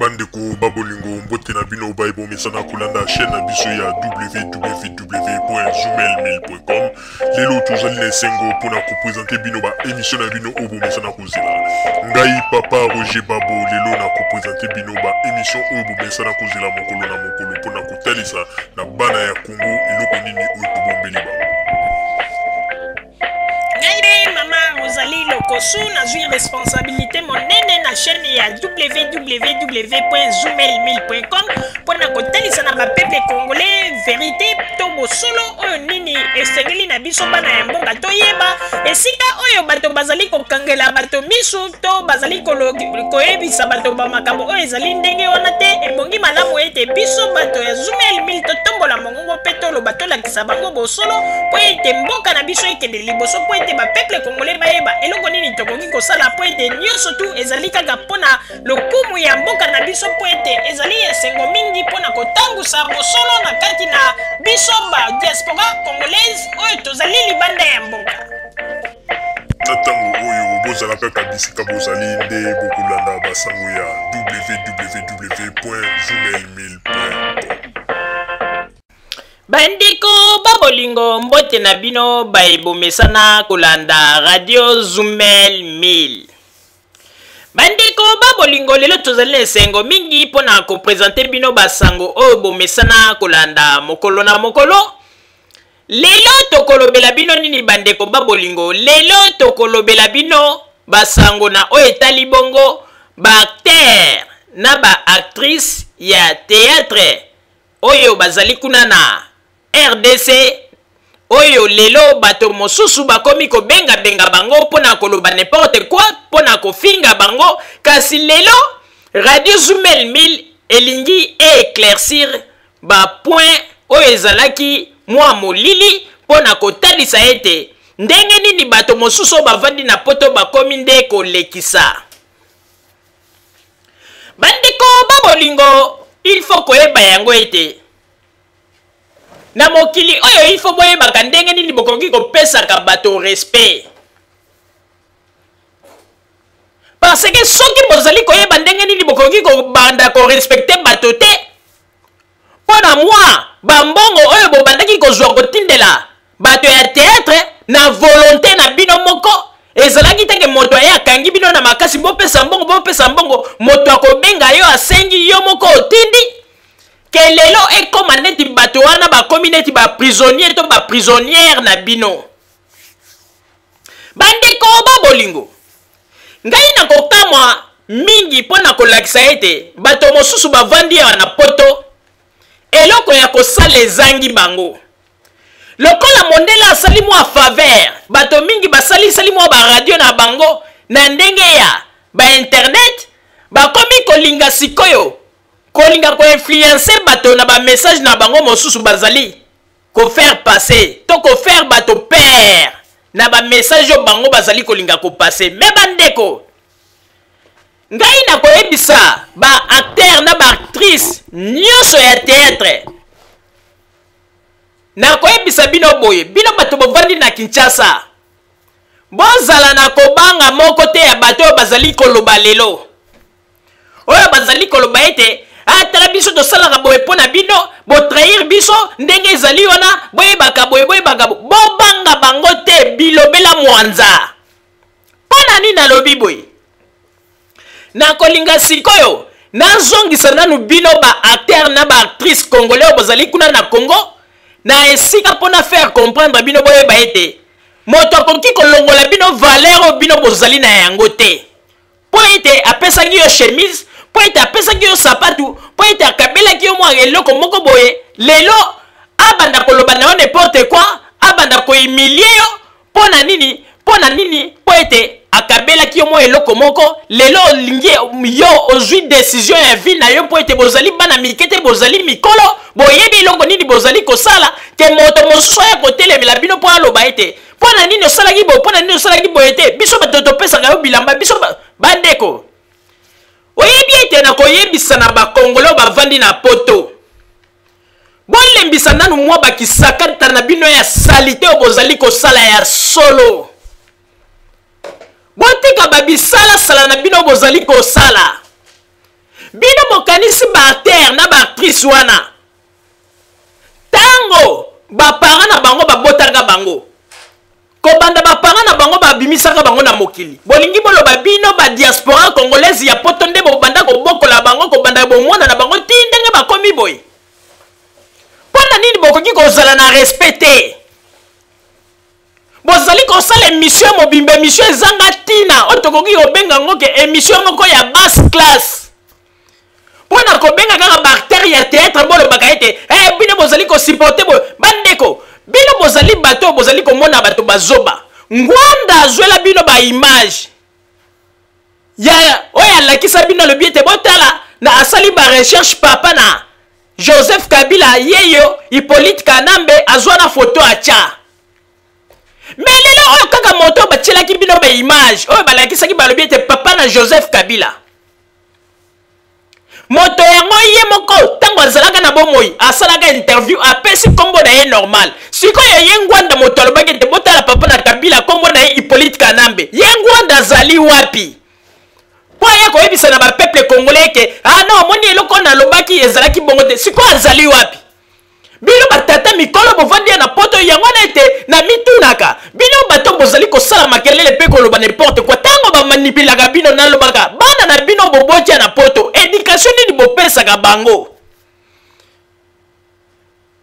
Bandeko babolingo mbote na bino baibo mesana kulanda chaîne na biso ya www.zoomelmail.com. Lelo tozali na sengo pona ko présenter bino ba émission na bino obo mesana kozela. Ngai papa Roger Babo lelo na ko présenter bino ba émission obo mesana kozela mokolo na mokolo pona ko talisa na bana ya Congo eloko nini oyo tobombeli ba. Rosalie Lokosu na zui responsabilité monene na chaîne ya www.zoomelmail.com pour na kotalisa na peuple congolais vérité to bosolo oyo nini esengeli na biso bana ya mboka toyeba esika oyo bato bazali kokangela bato misu to bazali koyebisa bato bamakambo oyo ezali ndenge wana te ebongi malamu ete biso bato ya Zoomelmail totombola mongongo mpe toloba tolakisa bango bosolo po ete mboka na biso ekende liboso po ete bapeuple congolais bayeba eloko nini tokoki kosala po ete nyonso tu ezali kaka mpona lokumu ya mboka na biso po ete ezali esengo mingi mpona kotangusa bosolo na kati na biso ba diaspora congolaise oyo tozali libanda ya mboka. Na ntango oyo bozala kaka bisika bozali nde bokolanda basango ya www.zoomelmail.com. Bandeko babolingo mbote na bino baibomesana kolanda radio Zoomelmail. Bandeko babolingo lelo tozali esengo mingi pona ko présenter bino basango oyo bomesana kolanda mokolo na mokolo. Lelo tokolobela bino nini bandeko babolingo? Lelo tokolobela bino basango na oyo etali bongo ba acteur na ba actrice ya théâtre oyo bazali kuna na RDC oyo lelo bato mosusu bakomi ko benga bango pona koloba n'importe quoi pona ko finga bango kasi lelo radio Zoomelmail elingi éclaircir ba point oyo ezalaki mwa molili pona kotalisa ete ndenge nini bato mosusu bavandi na poto bakomi nde kolekisa. Bandeko babolingo il faut koyeba yango ete na mokili oyo il faut boyebaka ndenge nini bokoki kopesaka bato respect. Parce que soki bozali koyeba ndenge nini bokoki kobanda korespecte bato te pona mwa bambongo oyo bobandaki kozwa kotindela bato ya théâtre na volonté na bino moko ezalaki teke moto aye akangi bino na makasi bopesa mbongo moto akobenga yo asengi yo moko otindi ke lelo ekoma neti bato wana bakomi neti baprisonnier to baprisonnière na bino. Bandeko babolingo ngai na kokamwa mingi mpona kolakisa ete bato mosusu bavandi awa na poto eloko ya kosala ezangi bango. Lokola mondela asali mwa faveur bato mingi basali mwa baradio na bango na ndenge ya ba internet bakomi kolinga sikoyo kolinga ko influencer bato na ba message na bango mosusu bazali ko faire passer to ko faire bato père na ba message yo bango bazali kolinga ko passer. Me bandeko ngai na koyebisa ba acteur na ba actrice nyonso ya théâtre na koyebisa bino boye bino bato bovandi na Kinshasa bozala na kobanga moko te ya bato oyo bazali koloba lelo oyo bazali koloba ete atala biso tosalaka boye mpona bino botrahir biso ndenge ezali wana boyebaka bobanga bango te bilobela mwanza mpona nini nalobi boye na kolinga sikoyo nazongisa nanu bino ba acteur na ba actrice congolais oyo bozali kuna na Congo na esika mpona faire comprendre bino boyeba ete moto akoki kolongola bino valeur oyo bino bozali na yango te po ete apesaki yo chemise po ete apesaki yo sapatu po ete akabelaki yo mwa eloko moko boye lelo abanda koloba na yo n'importe quoi abanda kohumilie yo mpona nini po ete akabelaki yo mwa eloko moko lelo olingi yo ozwi décision ya vie na yo po ete bozali bana mike te bozali mikolo boyebi eloko nini bozali kosala ke moto mosusu aya kotelemela bino mpo aloba ete mpona nini osalaki boye mpona nini osalaki boye te biso bato topesaka yo bilamba biso bandeko oyebi ete na koyebisa na bakongolo bavandi na poto bolembisa nanu mwa bakisakata na bino ya salite oyo bozali kosala ya solo botika babisala sala na bino bozali kosala bino bokanisi baacteur na baactrice wana tango baparent na bango babotaka bango kobanda baparent na bango babimisaka bango na mokili bolingi boloba bino badiaspora congolaise ya poto nde bobanda kobokola bango kobanda bomwana na bango ti ndenge bakomi boye mpona nini bokoki kozala na respect te bozali kosala émission ya mobimba émission ezanga ntina oyo tokoki kobenga ngo ke émission moko ya basse classe mpona kobenga kaka baacteur ya théâtre bolobaka ete bino bozali kosupporte boye bandeko bino bozali bato oyo bozali komona bato bazoba ngwanda azwela bino baimage ya oyo alakisa bino alobi ete botala na asali barecherche papa na Joseph Kabila yeyo Hippolyte Kanambe azwa na foto acha mais lelo oyo kaka moto batielaki bino baimage oyo balakisaki balobi ete papa na Joseph Kabila moto yango ye moko tango azalaka na bomoi asalaka interview apesi kombo na ye normal sikoyo ye ngwanda moto alobaki ete botala papa na Kabila kombo na ye Hippolyte Kanambe ye ngwanda azali wapi po ye koyebisa na bapeuple congolais ke non omoni eloko nalobaki ezalaki bongo te sikoyo azali wapi bino batata mikolo bovandi ya na poto yango na ete na mitunaka bino bato bozali kosala makelele mpe koloba n'importe quoi ntango bamanipulaka bino nalobaka bana na bino bobotia na poto éducation nini bopesaka bango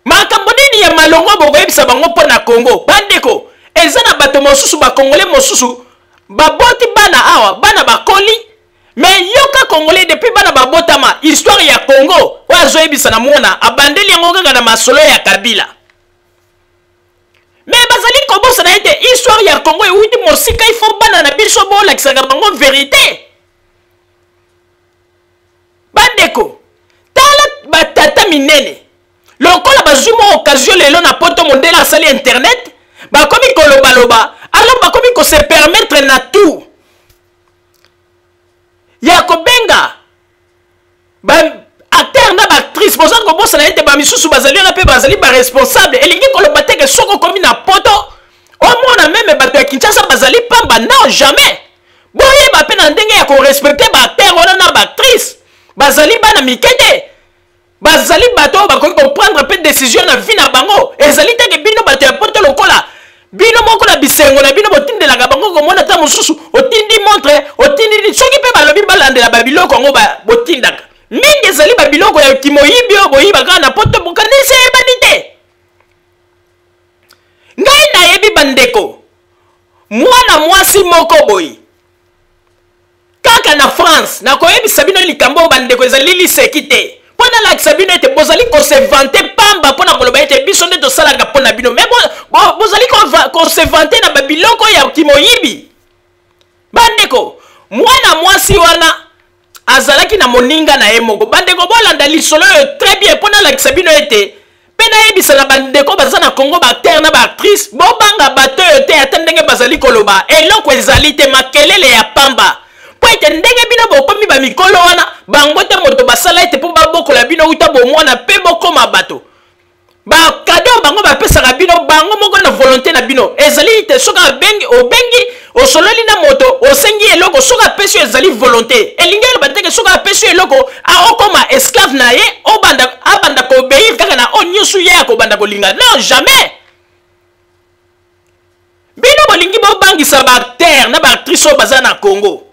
makambo nini ya malongo bokoyebisa bango mpo na Congo bandeko eza na bato mosusu bakongole mosusu baboti bana awa bana bakoli mais yoka congolais depuis bana babotama histoire ya Congo oyo azoyebisa na mwana abandeli yango kaka na masolo ya Kabila mais bazali kobosana ete histoire ya Congo ewuti mosika ifo bana na biso bolakisaka bango vérité bandeko tala batata minene lokola bazwi mo occasion lelo na poto mondele asali internet bakomi kolobaloba alors bakomi kose permettre na tout ya kobenga acteur na actrice bozali kobosana ete bamisusu bazali wana mpe bazali baresponsable elingi koloba teke soko komi na poto omona meme bato ya Kinshasa bazali pamba non jamais boyeba mpe na ndenge ya korespecte baacteur wana na baactrice bazali bana mike te bazali bato oyo bakoki koprendre mpe décision na vie na bango ezali teke bino bato ya poto lokola bino moko na bisengo na bino botindelaka bango komona ta mosusu otindi montre otindi soki mpe balobi balandela babiloko yango botindaka mingi ezali babiloko ya kimoyibi oyo boyiba kaka na poto bokanisi eyebani te ngai nayebi bandeko mwana mwasi moko boye kaka na France nakoyebisa bino likambo oyo bandeko ezali liseki te mpo nalakisa bino ete bozali kosevante pamba mpo na koloba ete biso nde tosalaka mpo na bino me bozali kosevante na babiloko ya kimoyibi bandeko mwana mwasi wana azalaki na moninga na ye moko bandeko bolanda lisolo oyo très bien mpo nalakisa bino ete mpe nayebisa na bandeko baza na Congo baacteur na baactrice bobanga bato oyo te ata ndenge bazali koloba eloko ezali te makelele ya pamba po ete ndenge bino bokomi bamikolo wana bango te moto basala ete mpo babokola bino uta bomwana mpe bokoma bato bakado bango bapesaka bino bango moko na volonté na bino ezali te soki obengi osololi na moto osengi eloko soki apesi yo ezali volonté elingi eloba teke soki apesi yo eloko aokoma esclave na ye abanda kobeir kaka na oyo nyonso ye ya kobanda kolinga non jamais bino bolingi bobangisa baacteur na baactrice oyo baza na Congo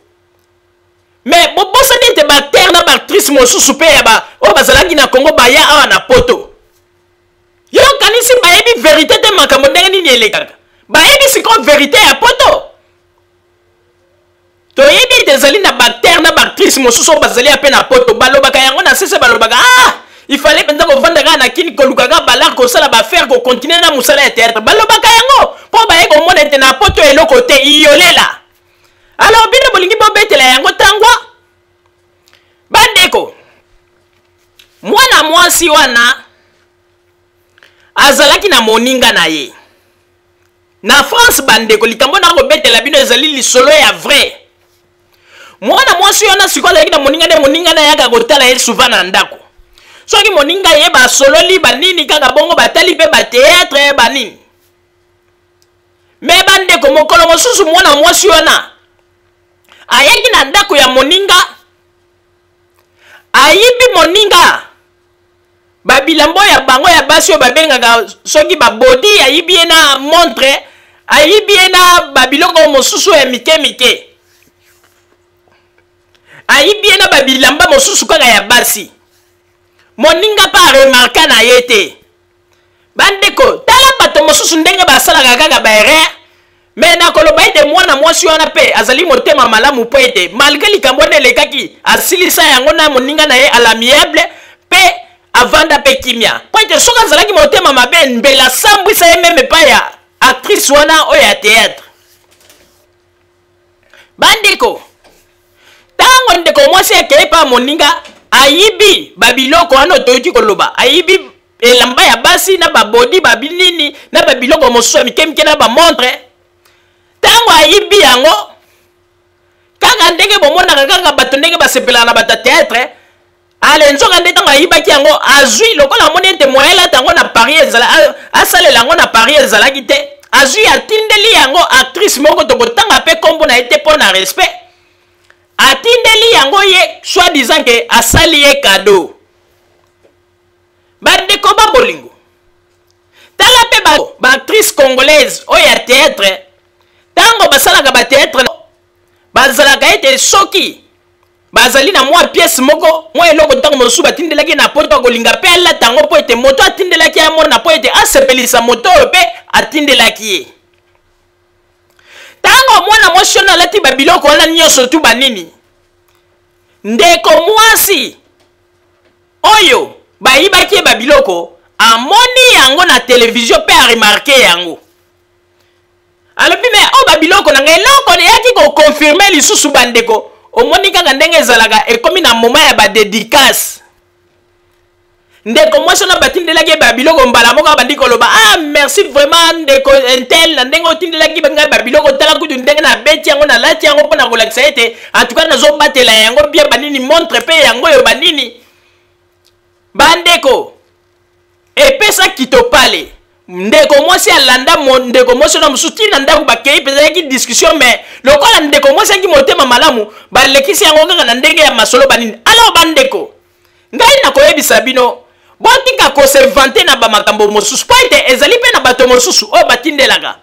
mais bobosani ete baacteur na baactrice mosusu mpe ya oyo bazalaki na Congo baya awa na poto yokanisi bayebi vérité te makambo ndenge nini elekaka bayebi sikoyo vérité ya poto toyebi ete ezali na baacteur na baactrice mosusu oyo bazali ape na poto balobaka yango na sese balobaka ifale mpenza kovanda kaka na kini koluka kaka balare kosala bafaire kokontinue na mosala ya théâtre balobaka yango mpo baye komona ete na poto eloko te iyolela alors bino bolingi bobetela yango ntangwa bandeko mwana mwasi wana azalaki na moninga na ye na France bandeko likambo na kobetela bino ezali lisolo ya vrai mwana mwasi wana sikoyo azalaki na moninga nde moninga na yaka kotala ye souvent na ndako soki moninga ye basololi banini kaka bongo batali mpe bateatre banini me bandeko mokolo mosusu mwana mwasi wana ayaki na ndako ya moninga ayibi moninga babilambo ya bango ya basi oyo babengaka soki babodi, ayibi ye na montre, ayibi ye na babiloko mosusu ya mike mike, ayibi ye na babilamba mosusu kaka ya basi. Moninga pa remarka na ye te. Bandeko tala bato mosusu ndenge basalaka kaka baerreur, mais nakoloba ete mwana mwasi wana pe azali motema malamu po ete malgré likambo wana elekaki asilisa yango na moninga na ye à l'amiable pe avanda pe kimia po ete soki azalaki motema mabe mbela sambwisa ye meme pa ya actrice wana oyo ya théâtre. Bandeko tango ndeko mwasi akei pa moninga ayibi babiloko wana toyoki koloba, ayibi elamba ya basi na babodi babinini na babiloko mosusu ya mike na bamontre, tango ayibi yango kaka ndenge bomonaka kaka bato ndenge basepelaka na bato théâtre ale nzoka nde tango ayibaki yango azwi lokola amoni ete moyela tango na Paris ezala asalela yango na Paris ezalaki te, azwi atindeli yango actrice moko tokotanga pe kombo na ete mpo na respect, atindeli yango ye soit disant ke asali ye cadeau. Bandeko ba bolingo tala pe ba actrice congolaise oyo ya théâtre tango basalaka ba théâtre bazalaka ete soki bazali na mwa pièce moko mwa eloko tango mosusu batindelaki na poto kolinga pe alata yango po ete moto atindelaki ya mona po ete asepelisa moto oyo pe atindelaki ye. Tango mwana mwasi ono alati babiloko wana nyonso tu banini, ndeko mwasi oyo bayibaki ye babiloko amoni yango na televizio pe aremarke yango, alobi me o babiloko na ngai eloko eyaki kokonfirme lisusu bandeko omoni kaka ndenge ezalaka ekomi na moma ya badedikase. Ndeko mwasi ono batindelaki ye babiloko mbala moko bandi koloba ah merci vraiment ndeko intel na ndenge otindelaki ngai babiloko tala kutu ndenge na beti yango na lati yango mpona kolakisa ete en tout cas nazobatela yango bien banini montre pe yango yo banini. Bandeko epesa kitopale ndeko mwasi alanda ndeko mwasi na mosusu tina ndako bakei pezalaki discussion, mais lokola ndeko mwasi angi motema malamu balekisi yango kaka na ndenge ya masolo banini. Alors bandeko ngai nakoyebisa bino botika kosevante na bamakambo mosusu po ete ezali pe na bato mosusu oyo batindelaka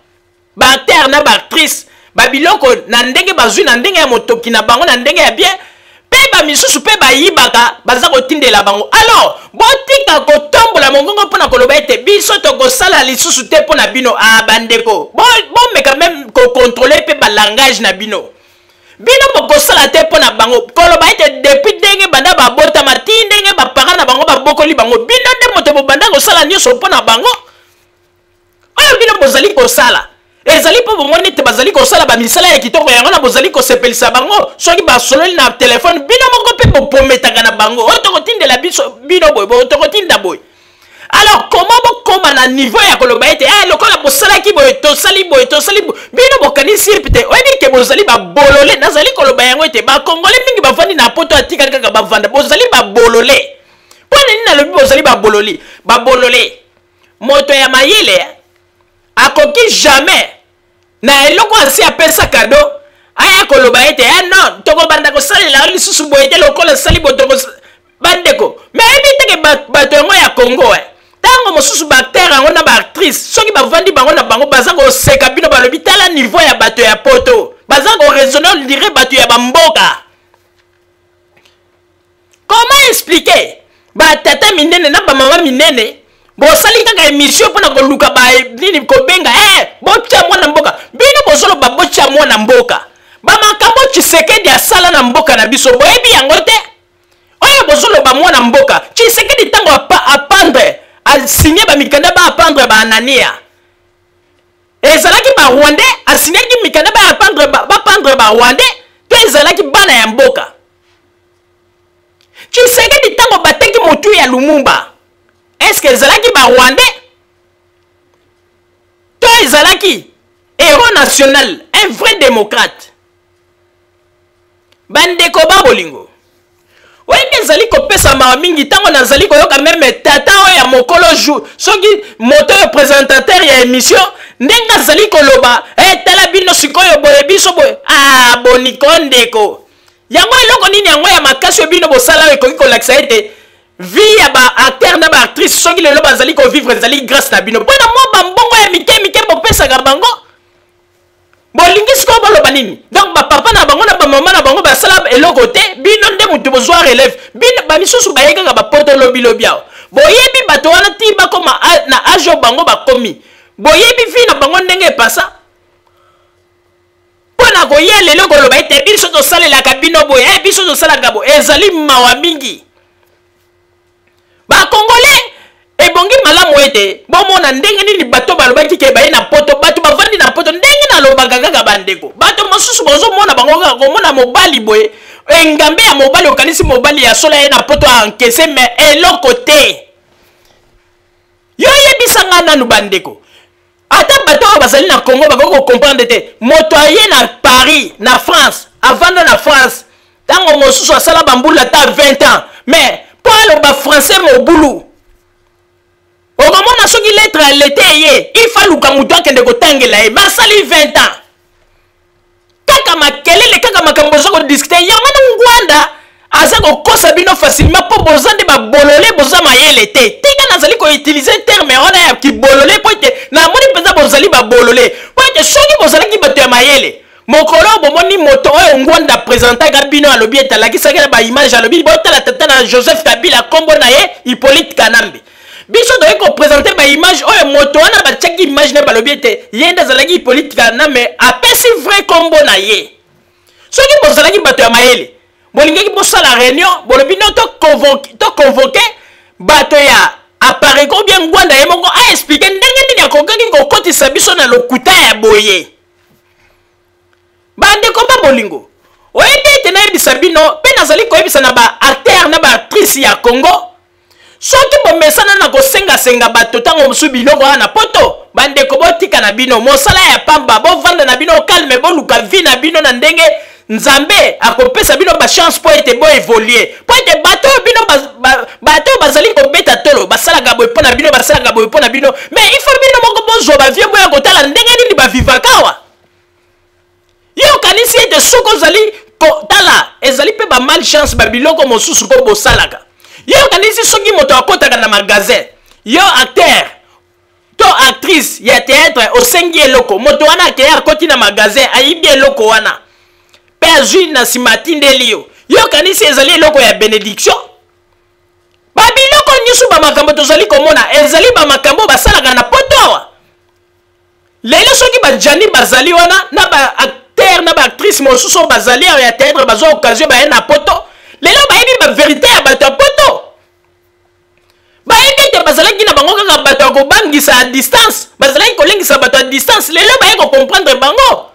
baacteur na baactrice babiloko na ndenge bazwi na ndenge ya motoki na bango na ndenge ya bien pe bamisusu pe bayibaka baza kotindela bango. Alors botika kotombola mongongo mpona koloba ete biso tokosala lisusu te mpona bino. Bandeko bomeka meme kokontrole pe balangage na bino, bino bokosala te mpona bango koloba ete depuis ndenge banda babotama ti ndenge bapara na bango babokoli bango, bino nde moto bobanda kosala nyonso mpona bango oyo bino bozali kosala. Ezali po bomoni ete bazali kosala bamisala ya kitoko yango na bozali kosepelisa bango soki basololi na telefone bino moko mpe bopometaka na bango oyo tokotindela biso bino boye tokotinda boye. Alors comment bokoma na niveau ya koloba ete lokola bosalaki boye tosali boye bino bokanisi ye pete oyebi ke bozali babolole. Nazali koloba yango ete bakongole mingi bavandi na poto atikali kaka bavanda bozali babolole. Mpo nini nalobi bozali babolole? Moto ya mayele akoki jamais na eloko asi apesa kado aya koloba ete non tokobanda kosalela lisusu boye te lokola sali botoko bandeko. Mais ebi teke bato yango ya Congo tango mosusu baacteur yango na baactrice soki bavandi bango na bango baza koseka bino balobi tala niveau ya bato ya poto baza koraisonne on dirait bato ya bamboka. Comment expliquer batata minene na bamama minene bosali kaka émission mpona koluka banini kobenga botya mwana mboka bino bozoloba botya mwana mboka bamakambo Tshisekedi asala na mboka na biso boyebi yango te oyo bozoloba mwana mboka. Tshisekedi ntango apandre asigne bamikanda baapandre baanania ezalaki barwandais asignaki mikanda bapandre barwandais to ezalaki bana ya mboka. Tshisekedi ntango bateki motu ya Lumumba est-ce que ezalaki barwandais to ezalaki héros national, un vrai démocrate? Bandeko babolingo oyebi ezali kopesa mawa mingi ntango nazali koyoka meme tata oyo ya mokolo jour soki moto oyo présentateur ya émission ndenge azali koloba tala bino sikoyo boye biso boye boniko ndeko yango eloko nini yango ya makasi oyo bino bosala oyo ekoki kolakisa ete vie ya baacteur na baactrice soki lelo bazali kovivre ezali grâce na bino mpona mwa bambongo ya mike mike bopesaka bango bolingi sikoyo boloba nini donc bapapa na bango na bamama na bango basala eloko te bino nde moto bozwa relève bino bamisusu bayekaka bapoto lobilobi awo boyebi bato wana ti bakoma na age oyo bango bakomi boyebi vi na bango ndenge epasa mpona koya lelo koloba ete biso tosalelaka bino boye biso tosalaka boye ezali mawa mingi bakongole ebongi malamu ete bomona ndenge nini bato balobaki ke baye na poto bato bavandi na poto ndenge nalobaka kaka bandeko bato mosusu bozomona bango kaka komona mobali boye engambe ya mobali okanisi mobali ya sola ye na poto ankese me eloko te yo yebisanga nanu bandeko ata bato oyo bazali na Congo bakoki kocomprendre te moto aye na Paris na France avanda na France ntango mosusu asala bambulu ata 20 ans mais mpo aloba français mobulu okomona soki lettre alete ye ifaluka moto akende kotangela ye basali 20 ans kaka makelele kaka makambo oza kodiskute yango na ngwanda aza kokosa bino facilement mpo boza nde babolole boza mayele te tika nazali koutilize terme wana ya kibolole mpo ete namoni mpenza bozali babolole mpo ete soki bozalaki bato ya mayele mokolo bomoni moto oyo ngwanda présentaka bino alobi ete alakisaki na baimage alobi botala tata na Joseph Kabila nkombo na ye Hippolyte Kanambe biso toyei koprésente baimage oyo moto wana batiaki image ne balobi ete ye nde azalaki Hippolyte Kanambe apesi vrai nkombo na ye soki bozalaki bato ya mayele bolingaki bosala réunion bolobi no to convoqué bato ya appareil ko bien ngwanda ye moko aexplike ndenge nini akokaki kokotisa biso na lokuta ya boye bandeko ba bolingo oyebi ete nayebisa bino mpe nazali koyebisa na baacteur na baactrice ya Congo soki bomesana na kosengasenga bato ntango mosusu biloko wana poto bandeko botika na bino mosala ya pamba bovanda na bino calme boluka vi na bino na ndenge nzambe akopesa bino bachance mpo ete boevolue mpo ete bato oyo bino bato oyo bazali kobeta tolo basalaka boye mpo na bino basalaka boye mpo na bino mais ifo bino moko bozwa bavie boya kotala ndenge nini bavivakawa yo kanisi ete soki ozali kotala ezali mpe bamalchance babiloko mosusu ko bosalaka yo kanisi soki moto akotaka na magasin yo acteur to actrice ya théâtre osengi eloko moto wana akeye akoti na magasin ayibi eloko wana mpe azwi na nsima atindeli yo kanisi ezali eloko ya bénédiction babiloko nyonso bamakambo tozali komona ezali bamakambo basalaka na poto awa lelo soki bajani bazali wana na baacteur na baactrice mosusu bazali awa ya théâtre bazwa occasion baye na poto lelo bayebi bavérité ya bato ya poto bayebi ete bazalaki na bango kaka bato ya kobangisa à distance bazalaki kolengisa bato à distance lelo baye kocomprendre bango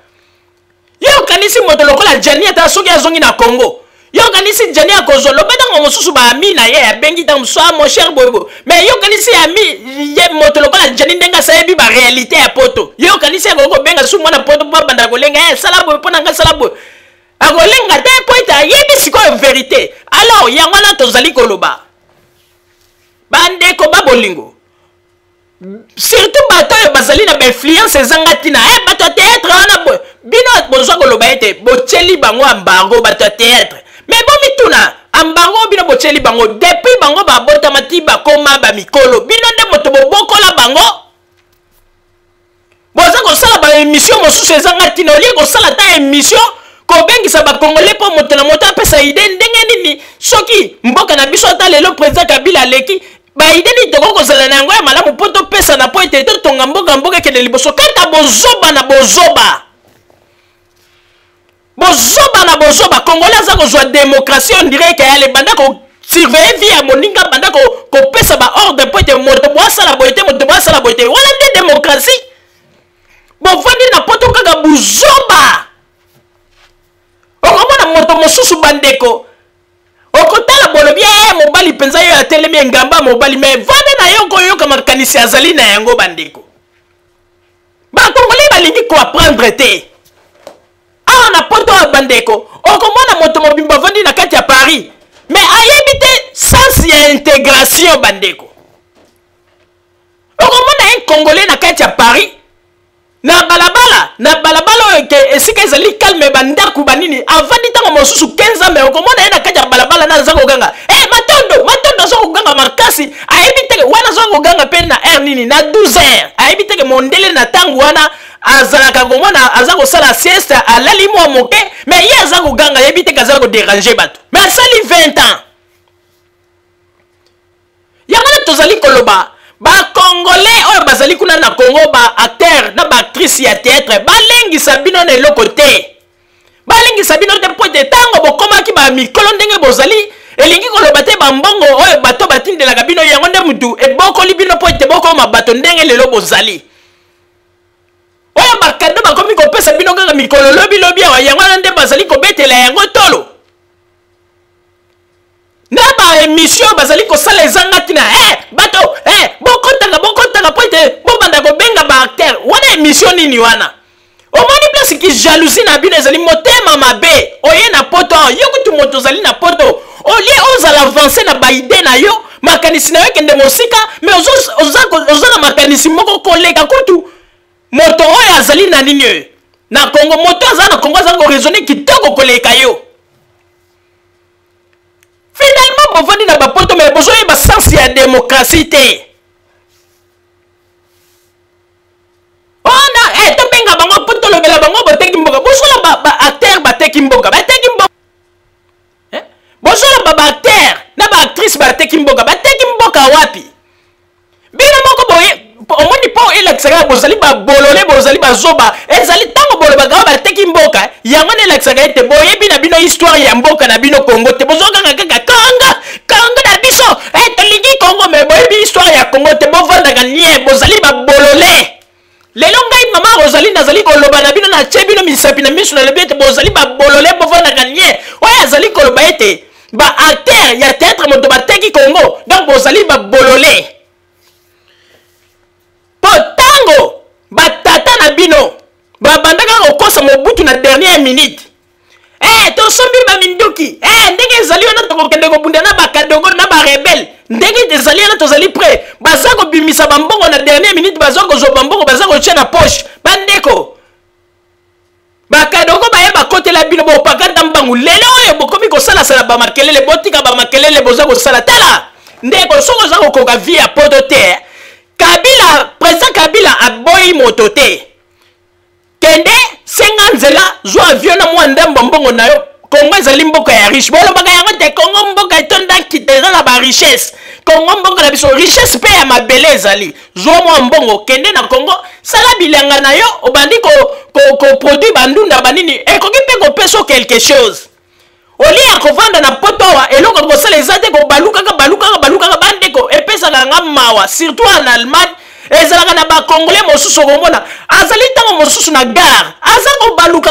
yo kanisi moto lokola jani ata soki azongi na Congo yo kanisi jani akozwa loba ntango mosusu baami na ye abengi ntango mosusu mon cher boyebo mais yo kanisi ami ye moto lokola jani ndenge asayebi baréalité ya poto yo kanisi akoki kobenga susu mwana poto mpo abanda kolenga sala boye mpo nanga sala boye akolenga te mpo ete ayebi sikoyo vérité alors yango wana tozali koloba bandeko babolingo surtout bato oyo bazali na bainfluence ezanga ntina bato ya théâtre wana boye bino bozwa koloba ete botieli bango ambango bato ya théâtre mais bomituna ambango bino botieli bango depuis bango babotama ti bakoma bamikolo bino nde moto bobokola bango boza kosala baémission mosusu ezanga ntina olie kosala ta émission kobengisa bakongole mpo moto na moto apesa ide ndenge nini soki mboka na biso ata lelo président Kabila aleki baide nini toko kozala na yango ya malamu mpo topesa na po ete totonga mboka ekende liboso kaka bozoba na bozoba congolais aza kozwa démocratie on dirait ke yale banda kosurveille vie ya moninga banda kopesa baordre mpo ete moto boasala boye te moto boasala boye te wana nde démocratie bovandi na poto kaka bozoba okomona moto mosusu bandeko okotala bolobi mobali mpenza yo atelemi engamba mobali me vande na yo koyoka makanisi azali na yango bandeko bakongole balingi koapprendre te awa na poto ya bandeko okomona moto mobimba vandi na kati ya Paris mais ayebi te sens ya intégration bandeko okomona un congolais na kati ya Paris na balabala ke esika ezali calme bandaku banini avandi tango mosusu 15 ans mais okomona ena kaja balabala na zango ganga matondo zango ganga makasi ayebi te wana zango ganga pe na air nini na 12 heures ayebi te ke mondele na tango wana azalaka komona azako sala sieste alali mwa moke mais ye azako ganga ayebi te ke azako déranger bato mais asali 20 ans yango na tozali koloba ba congolais oyo bazali kuna na Congo ba acteur na ba actrice ya théâtre balengisa bino na eloko te balengisa bino te po te tango bokomaki ba mikolo ndenge bozali elingi koloba te bambongo oyo bato batindelaka bino yango nde mutu ebokoli bino po te bokoma bato ndenge lelo bozali oyo bakado bakomi kopesa bino kaka mikolo lobi awa yango nde bazali kobetela yango tolo na ba émission bazali kosala ezanga tina bato bokotanga po ete bobanda kobenga ba acteur wana émission nini wana omoni place ki jalousie na bino ezali motema mabe oye na poto yo kutu moto ozali na poto olie ozala avancer na baide na yo makanisi na yo kende mosika mais oza na makanisi moko koleka kutu moto oyo azali na nini oyo na Congo moto aza na Congo aza koraisonner kitoko koleka yo finalement bovandi na bapoto mais bozoyeba sens ya démocratie te ona tobenga bango po tolobela bango boteki mboka bosola ba acteur bateki mboka bosola ba acteur na ba actrice bateki mboka wapi bino moko boye omoni po elakisaka bozali babolole bozali bazoba ezali ntango bolobaka bateki mboka yango nelakisaka ete boyebi na bino histoire ya mboka na bino Congo te bozokanga kaka Congo na biso tolingi Congo me boyebi histoire ya Congo te bovandaka nie bozali babolole lelo ngai mama Rosalie nazali koloba na bino na tie bino misapi na miso na lobi ete bozali babolole bovandaka nie oyo azali koloba ete ba acteur ya théâtre moto bateki Congo donc bozali babolole potango batata na bino babandaka kokosa mobutu na dernière minute tosombi baminduki ndenge ezali wana tokokende kobunda na bakadogo na barebele ndenge ezali wana tozali prêt baza kobimisa bambongo na dernière minute baza kozwa bambongo baza kotia na poche bandeko bakadogo baye bakotela bino bopakata mbangu lelo oyo bokomi kosalasala bamakelele botika bamakelele boza kosala tala ndeko soko oza kokoka vie ya poto te Kabila, président Kabila aboyi moto te kende senga nzela zo avion na mwanda mbongo na yo Congo ezali mboka ya riche bolo baka yango te Congo mboka etonda kiteza na ba richesse Congo mboka na biso richesse pe ya mabele ezali zo mwa mbongo kende na Congo sala bilanga na yo obandi ko produit bandunda banini ekoki pe ko peso quelque chose oli ya kovanda na potowa eloko kosala ezate ko baluka bandeko epesaka nga mawa surtout en Allemagne ezalaka na ba congolais mosusu komona azali tango mosusu na gare aza ko baluka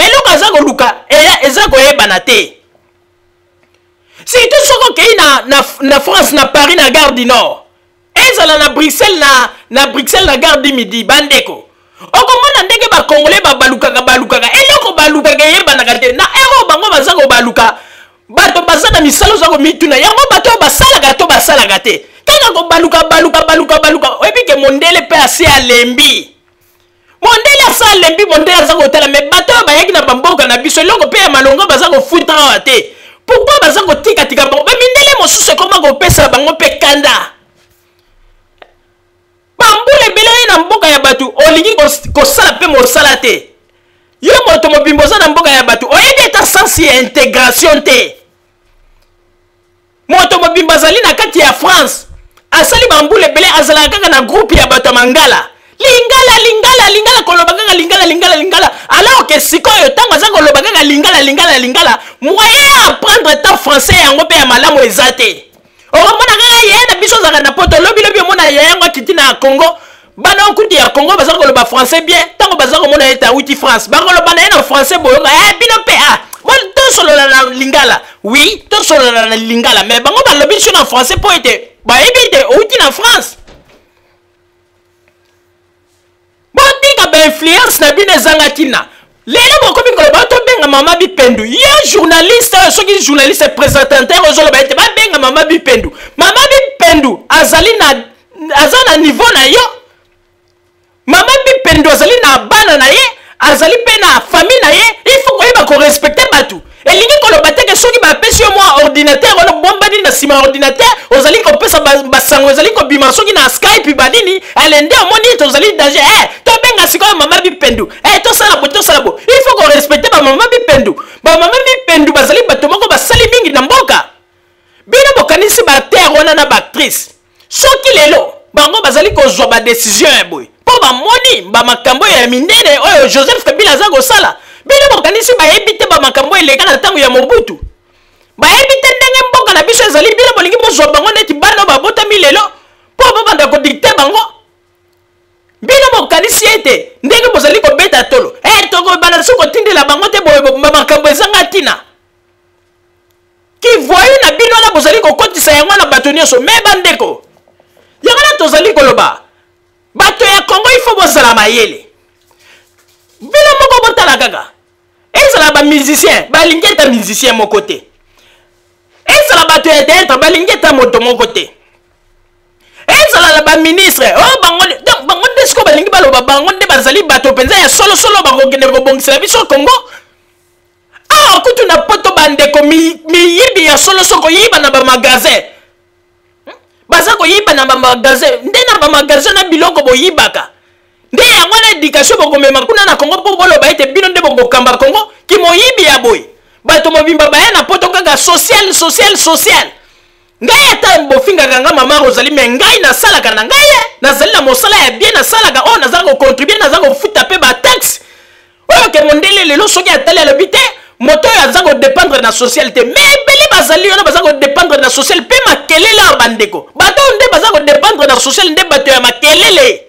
eloko aza koluka eza koyebana te surtout soko kei na France na Paris na gare du Nord ezala na Bruxelles na Bruxelles na gare du Midi bandeko okomona ndenge ba congolais balukaka eloko balukaka yebanaka te na ero bango baza ko baluka bato baza na misalo za ko mituna yango bato basalaka te kaka ko baluka oyebike mondele pe asi alembi mondele aza kotala me bato bayaki na bamboka na biso eloko pe ya malongo baza kofuta awa te pourquoi baza kotika bango bamindele mosusu ekoma kopesa bango pe kanda bambula ebele na mboka ya bato olingi kosala pe mosala te yo moto mobimbo oza na mboka ya bato oyebi eta sensi ya intégration te moto mobimbo azali na kati ya France asali bambula ebele azalaka kaka na groupe ya bato ya mangala lingala koloba kaka lingala alors que sikoyo ntango aza koloba kaka lingala moyen ya apprendre temps français yango mpe ya malamu eza te okomona kaka ye na biso ozalaka na poto lobi omona ye yango akiti na Congo bana okuti ya Congo baza koloba français bien ntango baza komona ye tawuti France bakoloba na ye na français boyonga bino mpe tosolola na lingala oui tosolola na lingala mais bango balobi biso na français po ete bayebi ete outi na France botika bainfluence na bino ezanga ntina lelo bokomi koloba tobenga mama bipendu ye journaliste soki journaliste présentateur ozoloba ete babenga mama bipendu aza na niveau na yo mama bipendu azali na bana na ye azali pe na famille na ye il faut koyeba ko respecter batu elingi koloba te ke soki bapesi yo mwa ordinateur wana bombani na nsima ya ordinateur ozali kopesa basango ezali kobima soki na Skype banini alende omoni tozali danger tobenga sikoyo mama bipendu tosala bo il faut ko respecter bamama bipendu bazali bato moko basali mingi na mboka bino bokanisi batere wana na baactrice soki lelo bango bazali kozwa badécision ya boye mpo bamoni bamakambo ya minene oyo Joseph Kabila aza kosala bino bokanisi bayebi te bamakambo eleka na ntango ya Mobutu bayebi te ndenge mboka na biso ezali bino bolingi bozwa bango neti bana babotami lelo mpo babanda kodikte bango bino bokanisi ete ndenge bozali kobeta tolo tokobanda so kotindela bango te bamakambo ezanga ntina kivoyu na bino wana bozali kokotisa yango na bato nyonso me bandeko yango na tozali koloba bato ya Congo ifo bozala mayele bino moko botala kaka ezala bamusicien balingi eta musicien moko te ezala bato ya théâtre balingi eta moto moko te ezala na baministre bango nde siko balingi baloba bango nde bazali bato mpenza ya solosolo bakokende kobongisela biso Congo kutu na poto bandeko miyibi ya soloso koyiba na bamagasin baza koyiba na bamagasin nde na bamagasin na biloko boyibaka nde yango na éducation bokomema kuna na Congo mpo boloba ete bino nde bokokamba Congo kimoyibi ya boye bato mobimba baya na poto kaka social ngai ata bofingaka nga mama ozali me ngai nasalaka na ngai nazali na mosala ya bien nasalaka oyo nazala kocontribue nazala kofuta mpe bataxe oyo ke mondele lelo soki atali alobi te moto oyo aza kodépendre na social te me ebele bazali wana baza kodépendre na social mpe makelele ya bandeko bato oyo nde baza kodépendre na social nde bato ya makelele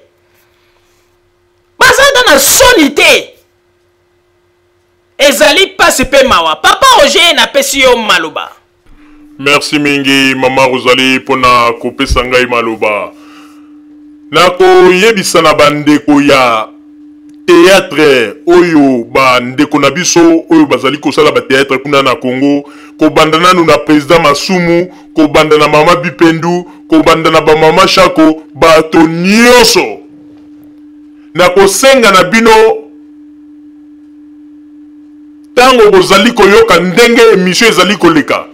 baza ata na soni te ezali pasi mpe mawa papa Roger napesi yo maloba. Merci mingi mama Rosalie pona kopesa ngai maloba nakoyebisa na bandeko ya théâtre oyo bandeko na biso oyo bazali kosala ba théâtre kuna na Congo kobanda nanu na président Masumu kobanda na mama Bipendu kobanda na ba mama Shako bato nyonso nakosenga na bino tango bozali koyoka ndenge émission ezali koleka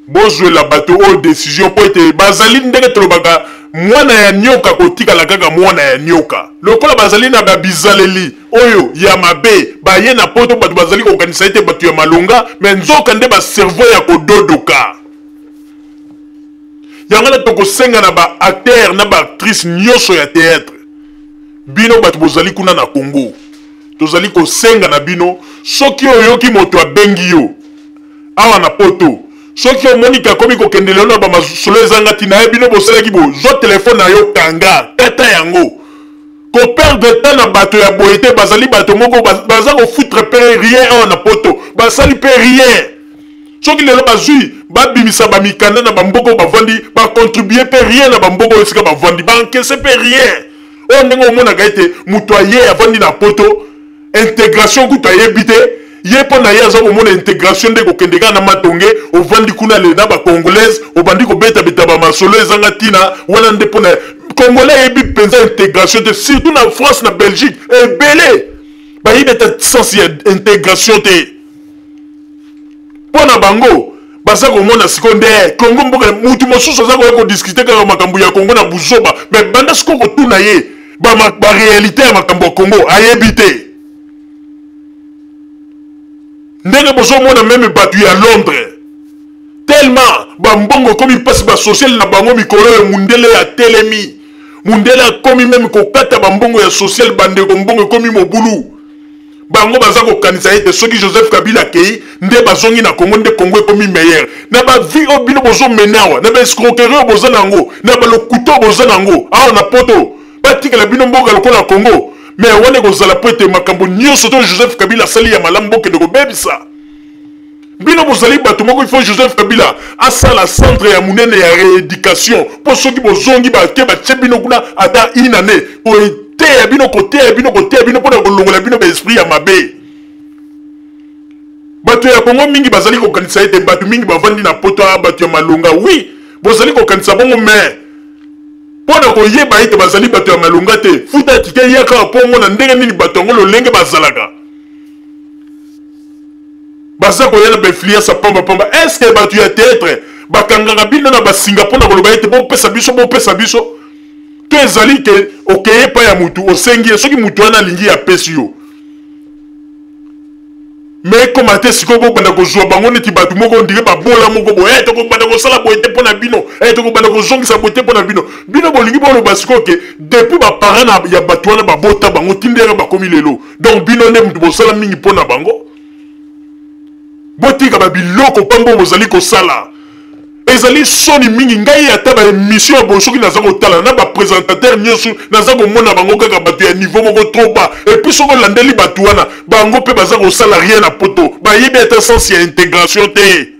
bozwela bato oyo décision po ete bazali ndenge tolobaka mwana ya nyoka kotikala kaka mwana ya nyoka lokola bazali na babizaleli oyo ya mabe baye na poto bato bazali kokanisa ete bato ya malonga me nzoka nde baservo ya kododoka yango na tokosenga na baacteur na baactrice nyonso ya théâtre bino bato bozali kuna na Congo tozali kosenga na bino soki oyoki moto abengi yo awa na poto soki omonika komi kokendele na bamasolo ezanga tina bino bosalaki bozwa telefone na yo kanga kata yango ko perdre temps na bato ya boyete bazali bato moko baza kofoutre pe rien awa na poto basali pe rien soki lelo bazwi babimisa bamikanda na bamboko bavandi bacontribue pe rien na bamboko esika bavandi bankese pe rien oyo ndenge omonaka ete moto aye avandi na poto intégration kutu ayebi te ye mpo na ye aza komona intégration nde kokendeka na matonge ovandi kuna le na bacongolaise obandi kobetabeta bamasolo ezanga ntina wana nde mpo na congolais ayebi mpenza intégration te surtout na France na Belgique ebele bayebeta sens ya intégration te mpo na bango baza komona siko nde Congo mboka mutu mosusu aza koya kodiskute kaka makambo ya Congo na buzoba me banda siko kotuna ye baréalité ya makambo ya Congo ayebi te ndenge bozomona meme bato ya Londres tellement bambongo komi mpasi basocial na bango mikolo oyo mundele ya telemi mundele akomi meme kokata bambongo ya social bandeko mbongo ekomi mobulu bango baza kokanisa ete soki Joseph Kabila akei nde bazongi na Congo nde Congo ekomi meilleur na bavi oyo bino bozomena awa na baescroquerie oyo boza nango na balokuto oyo boza nango awa na poto batikala bino mboka lokola Congo mais wane kozala po ete makambo nyonso to Joseph Kabila asali ya malamu bokende kobebisa bino bozali bato moko ifo Joseph Kabila asala centre ya munene ya rééducation po soki bozongi bake batie bino kuna ata inane koteya bino koteya bino mpona kolongola bino baesprit ya mabe bato ya Congo mingi bazali kokanisa ete bato mingi bavandi na poto bato ya malonga oui bozali kokanisa bongo mais Pona ko yeba ite bazali bato ya malonga te. Futa tike yaka po mona ndenge nini bato ngolo lenge bazalaka. Baza ko yena be influence pamba pamba. Est-ce que bato ya théâtre bakanganga bino na ba Singapour na koloba ite bo pesa biso. To ezali ke okeye pa ya mutu osengi soki mutu wana lingi ya pesi yo. Mais comme ate siko bo banda ko zwa bango neti batu moko ndire ba bola moko bo to ko banda ko sala bo ete pona bino to ko banda ko zongisa bo ete pona bino bo lingi bo lo basiko ke depuis ba parana ya batu wana ba bota bango tindera ba komi lelo donc bino ne mutu bo sala mingi pona bango botika ba biloko pambo bozali ko sala ezali soni mingi ngai ata ba émission bo soki naza ko tala na ba présentateur nyosu naza ko mona bango kaka batu ya niveau moko trop bas et puis soko landeli batu wana bango pe baza ko sala rien na poto ba yebi ata sens ya intégration te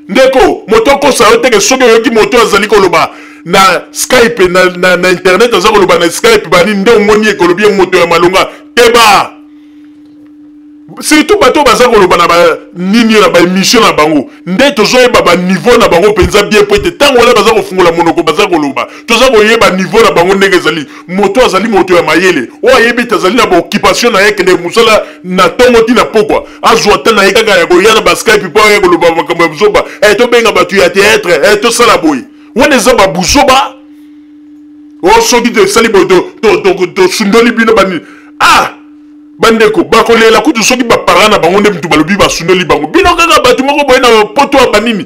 ndeko moto ko sa yote ke soki yoki moto azali ko loba na Skype na internet aza ko loba na Skype bani nde omoni ekolobi moto ya malonga keba surtout bato baza koloba na ba nini na ba émission na bango nde tozoyeba ba niveau na bango penza bien po ete tango wana baza kofungola monoko baza koloba toza koyeba niveau na bango ndenge ezali moto azali moto ya mayele o ayebi tazali na ba occupation na yeke nde musala na tongo tina pokwa azwa ta na yeka ya koya na ba Skype po ya koloba makambo ya buzoba to benga batu ya théâtre to sala boy wana eza ba buzoba o soki de sali boy to sundoli bino bani bandeko bakolela kutu soki baparana na bango nde mutu balobi basundoli bango bino kaka batu moko boye na poto ya banini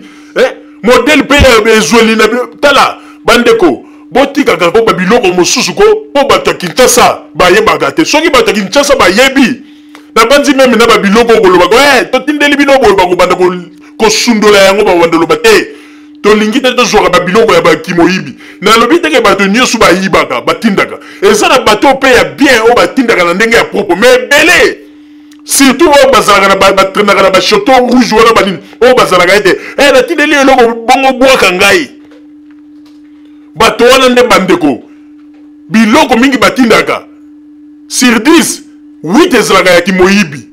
modèle pe ezweli na tala bandeko botika kaka ko babiloko mosusu ko po bato ya Kinshasa bayebaka te soki bato ya Kinshasa bayebi na banzi meme na babiloko kolobaka totindeli bino boye bakobanda kosundola yango babandoloba te tolingi te tozwaka babiloko ya bakimoyibi nalobi teke bato nyonso bayibaka batindaka eza na bato pe ya bien oyo batindaka na ndenge ya propre mais ebele surtout oyo bazalaka batrenaka na bachateau rouge wana banini oyo bazalaka ete natindeli eloko bongo bwaka ngai bato wana nde bandeko biloko mingi batindaka sur 10 8 ezalaka ya kimoyibi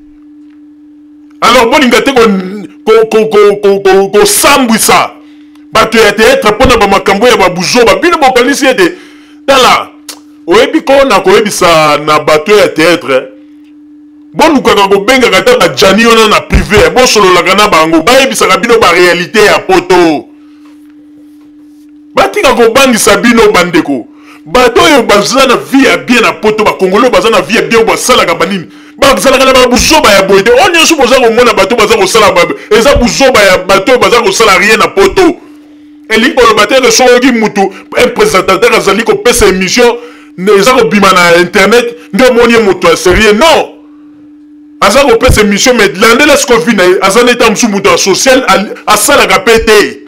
alors bolinga te kosambwisa bato ya théâtre pona ba makambo ya babuzoba bino bokanisi ete tala oyebi ko na koyebisa na bato ya théâtre bolukaka kobengaka ta bajani wana na privé bosololaka na bango bayebisaka bino baréalité ya poto batika kobangisa bino bandeko bato oyo baza na vie ya bien na poto bakongolo baza na vie ya bien basalaka banini bazalaka na babuzoba ya boye te o nyonso boza komona bato baza kosala eza buzoba ya bato oyo baza kosala rien na poto elingi koloba te soki mutu un présentateur azali kopesa émission eza kobima na internet nde omoni ye moto ya sérieux non aza kopesa émission mais landela sikovi na ye aza neta mosu moto ya social asalaka mpe te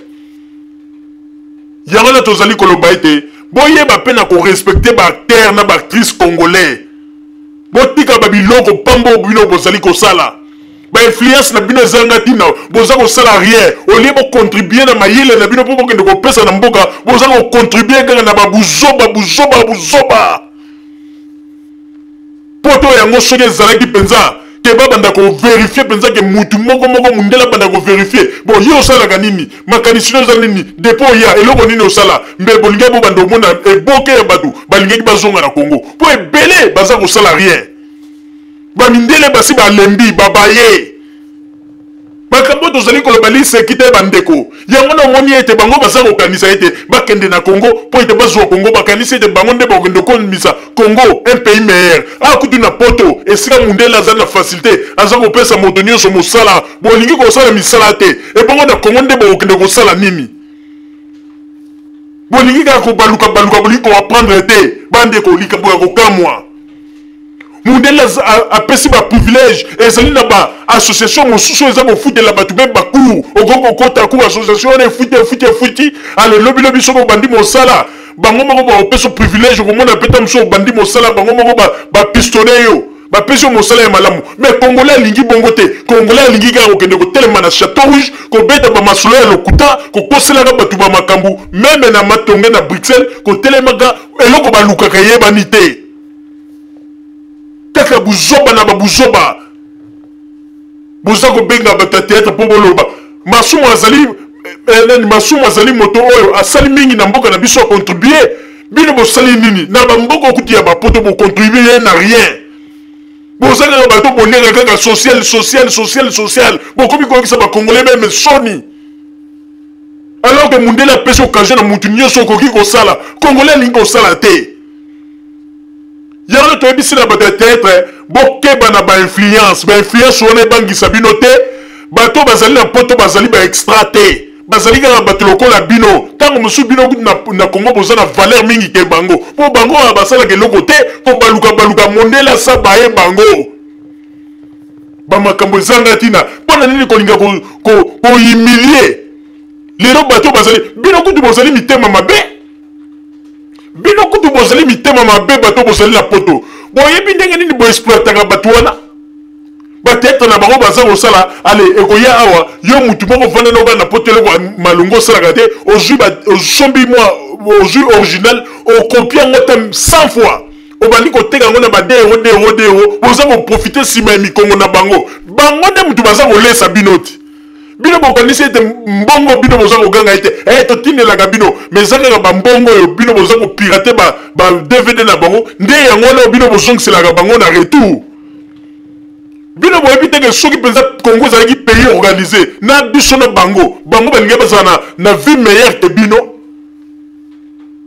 yango na tozali koloba ete boyeba mpe na korespecte baacteur na baactrice congolais botika babiloko pambo bino bozali kosala bainfluence na bino ezanga ntina boza kosala rien olie bocontribue na mayele na bino mpo bokende kopesa na mboka boza kocontribue kaka na babuzoba poto yango soki ezalaki mpenza ke babanda koverifie mpenza ke mutu moko mundele abanda koverifie bo ye osalaka nini makanisi no eza nini depo ya eloko nini osala mbe bolingi bobanda omona eboke ya bato balingaki bazonga na Congo mpo ebele baza kosala rien bamindele basi balembi babaye makambo tozali koloba liseki te bandeko yango na omoni ete bango baza kokanisa ete bakende na Congo mpo ete bazwa Congo bakanisi ete bango nde bakende komisa Congo un pays meilleur akutu na poto esika mundele aza na facilité aza kopesa moto nyonso mosala bolingi kosala misala te ebongo na Congo nde bakende kosala nini bolingi kaka kobaluka bolingi koapprendre te bandeko likambo ya kokamwa mundele apesi baprivilège ezali na baassociation mosusu eza kofutela bato mpe bakulu okokokota ku association wana efuti alelobilobi soki obandi mosala bango moko baopesa privilège okomona peta mosu obandi mosala bango moko bapistone yo bapesi yo mosala ya malamu mais congolais alingi bongo te congolais alingi kaka kokende kotelema na chateau rouge kobeta bamasolo ya lokuta kokoselaka bato bamakambu meme na matonge na Bruxelles kotelemaka eloko balukaka yebani te kaka buzoba na babuzoba boza kobenga bato ya théâtre mpo boloba masumu azali moto oyo asali mingi na mboka na biso akontribue bino bosali nini na bamboko kuti ya bapoto bocontribuer na rien bozalaka bato bonenga kaka social bokomi koyokisa bakongolais meme soni alors que mundele apesi occasion na mutu nyonso okoki kosala congolais alingi kosala te yango toyebisi na bato ya théâtre bokeba na bainfluence wana ebangisa bino te bato bazali na poto bazali baextra te bazali kaka bato lokola bino ntango mosusu bino na kongo boza na valeur mingi ke bango mpo bango basalaka eloko te kobaluka mondele asa baye bango bamakambo ezanga ntina mpo na nini kolinga kohumilie lelo bato bazali bino kutu bozali mitema mabe bato bozali na poto boyebi ndenge nini boexploitaka bato wana batetre na bango baza kosala ale ekoya awa yo mutu moko vanda na oba na poto eloko malongo osalaka te osombi ozwi original okopie yango te 100 fois obandi koteka yango na ba dero boza koprofite nsima ya mikongo na bango nde mutu baza kolesa bino ti bino bokanisi ete mbongo bino boza koganga ete totindelaka bino mais eza kaka bambongo oyo bino boza kopirate ba dvd na bango nde yango wana bino bozongiselaka bango na retour bino boyebi teke soki mpenza congo ezalaki pays organisé na biso na bango balingi bazala na vie meilleure ke bino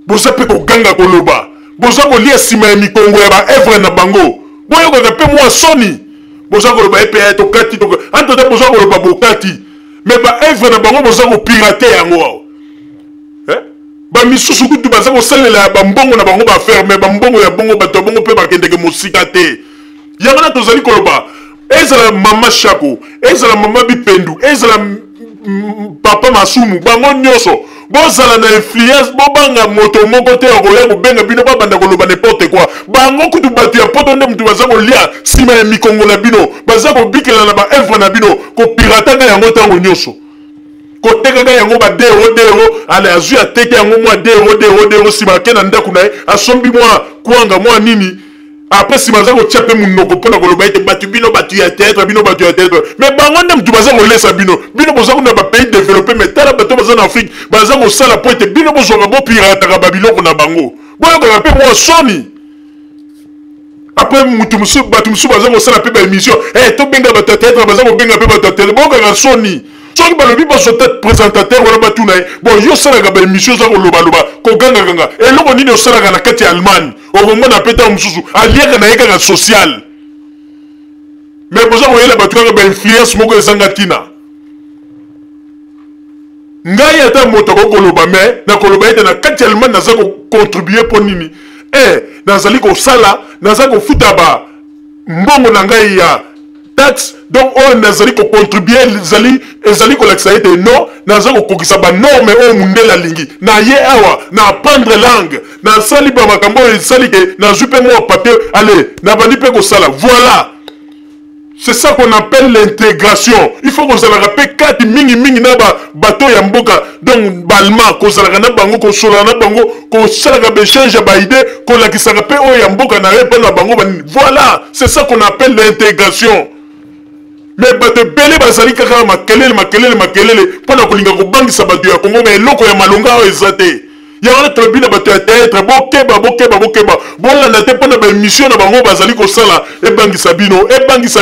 boza mpe koganga koloba boza kolia nsima ya mikongo ya baevre na bango boyokaka mpe mwa soni boza koloba epe tokati antota boza koloba bokati mais baevre na bango boza kopirate yango awa bamisusu kutu baza kosalela ya bambongo na bango baferme bambongo ya bongo bato ya bongo mpe bakendeke mosika te yango na tozali koloba ezala mama shako ezala mama bipendu ezala papa masumu bango nyonso bozala na influence bobanga moto moko te okoya kobenga bino babanda koloba n'importe quoi bango kutu bato ya poto nde mutu baza kolia nsima ya mikongo na bino baza kobikela na baevre na bino kopiratanga yango ntango nyonso kotekaka yango badero ale azwi ateke yango mwa dero nsima ake na ndako na ye asombi mwa kwanga mwa nini après si maza kotia mpe monoko mpona koloba ete bato bino bato ya théâtre mais bango nde mutu baza kolesa bino boza kuna bapays développé mais tala bato baza na afrique baza kosala mpo ete bino bozwaka bopirataka babiloko na bango boyokaka mpe mwa soni après bato mosusu baza kosala mpe baémission tobenga bato ya théâtre baza kobenga mpe bato ya théâtre boyokaka soni soki balobi bazota présentateur wana batuna ye bon yo osalaka baémission oza kolobaloba kogangakanga eloko nini osalaka na kati ya allemagne okomona mpe ntango mosusu aliaka na ye kaka social mais boza koyela bato kaka bainfluence moko ezanga ntina ngai ata moto akokoloba mais nakoloba ete na kati ya allemagne naza kocontribue mpo nini nazali kosala naza kofuta mbongo na ngai ya taxe donc oyo nazali kocontribue ezali kolakisa ete non naza kokokisa banorme oyo mundele alingi na ye awa na apprendre langue nasali bamakambo oyo esali ke nazwi mpe mwa papier ale nabandi mpe kosala voilà c'est ça qu'on appelle l'intégration il faut kozalaka mpe kati mingi na bato ya mboka donc balma kozalaka na bango kosolaka na bango kosalaka baéchange ya baide kolakisaka mpe oyo ya mboka na ye mpe na bango banini voilà c'est ça qu'on appelle l'intégration mais bato ebele bazali kaka makelele mpona kolinga kobangisa bato ya kongo mais eloko ya malonga oyo eza te yango tolobi na bato ya théâtre bokeba bolanda te mpona baémission na bango bazali kosala ebangisa